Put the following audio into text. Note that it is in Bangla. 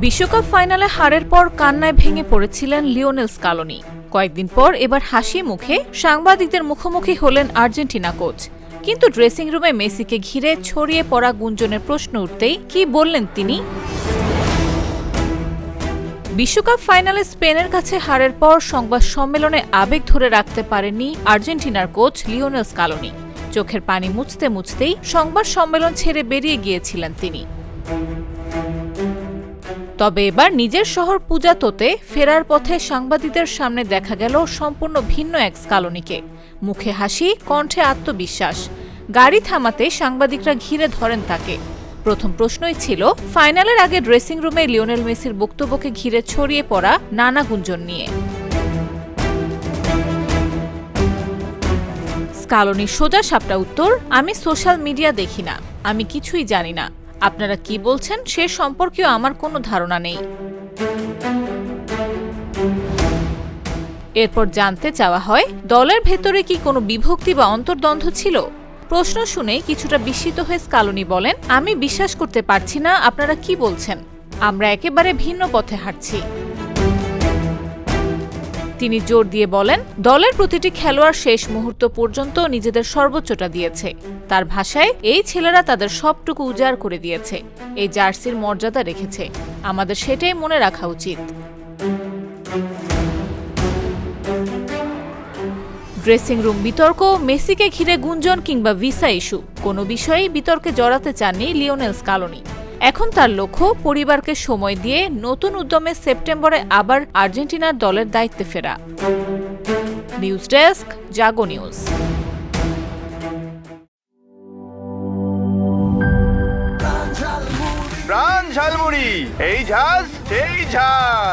বিশ্বকাপ ফাইনালে হারের পর কান্নায় ভেঙে পড়েছিলেন লিওনেল স্কালোনি। কয়েকদিন পর এবার হাসি মুখে সাংবাদিকদের মুখোমুখি হলেন আর্জেন্টিনা কোচ। কিন্তু ড্রেসিং রুমে মেসিকে ঘিরে ছড়িয়ে পড়া গুঞ্জনের প্রশ্ন উঠতেই কি বললেন তিনি? বিশ্বকাপ ফাইনালে স্পেনের কাছে হারের পর সংবাদ সম্মেলনে আবেগ ধরে রাখতে পারেননি আর্জেন্টিনার কোচ লিওনেল স্কালোনি। চোখের পানি মুছতে মুছতেই সংবাদ সম্মেলন ছেড়ে বেরিয়ে গিয়েছিলেন তিনি। তবে এবার নিজের শহর পুজাতোতে ফেরার পথে সাংবাদিকদের সামনে দেখা গেল সম্পূর্ণ ভিন্ন এক স্কালোনিকে। মুখে হাসি, কণ্ঠে আত্মবিশ্বাস। গাড়ি থামাতে সাংবাদিকরা ঘিরে ধরেন তাকে। প্রথম প্রশ্নই ছিল ফাইনালের আগে ড্রেসিং রুমে লিওনেল মেসির বক্তব্যকে ঘিরে ছড়িয়ে পড়া নানা গুঞ্জন নিয়ে। স্কালোনির সোজা সাপটা উত্তর, আমি সোশ্যাল মিডিয়া দেখি না, আমি কিছুই জানি না। আপনারা কি বলছেন সে সম্পর্কেও আমার কোনো ধারণা নেই। এরপর জানতে চাওয়া হয়, দলের ভেতরে কি কোনো বিভক্তি বা অন্তর্দ্বন্দ্ব ছিল? প্রশ্ন শুনে কিছুটা বিস্মিত হয়ে স্কালোনি বলেন, আমি বিশ্বাস করতে পারছি না আপনারা কি বলছেন। আমরা একেবারে ভিন্ন পথে হাঁটছি। তিনি জোর দিয়ে বলেন, দলের প্রতিটি খেলোয়াড় শেষ মুহূর্ত পর্যন্ত নিজেদের সর্বোচ্চটা দিয়েছে। তার ভাষায়, এই ছেলেরা তাদের সবটুকু উজাড় করে দিয়েছে, এই জার্সির মর্যাদা রেখেছে। আমাদের সেটাই মনে রাখা উচিত। ড্রেসিং রুম বিতর্ক, মেসিকে ঘিরে গুঞ্জন কিংবা ভিসা ইস্যু, কোনো বিষয়েই বিতর্কে জড়াতে চাননি লিওনেল স্কালোনি। এখন তার লক্ষ্য পরিবারকে সময় দিয়ে নতুন উদ্যমে সেপ্টেম্বরে আবার আর্জেন্টিনার দলের দায়িত্বে ফেরা। নিউজ ডেস্ক, জাগো নিউজ। প্রাণ ঝালমুড়ি, এই ঝাল সেই ঝাল।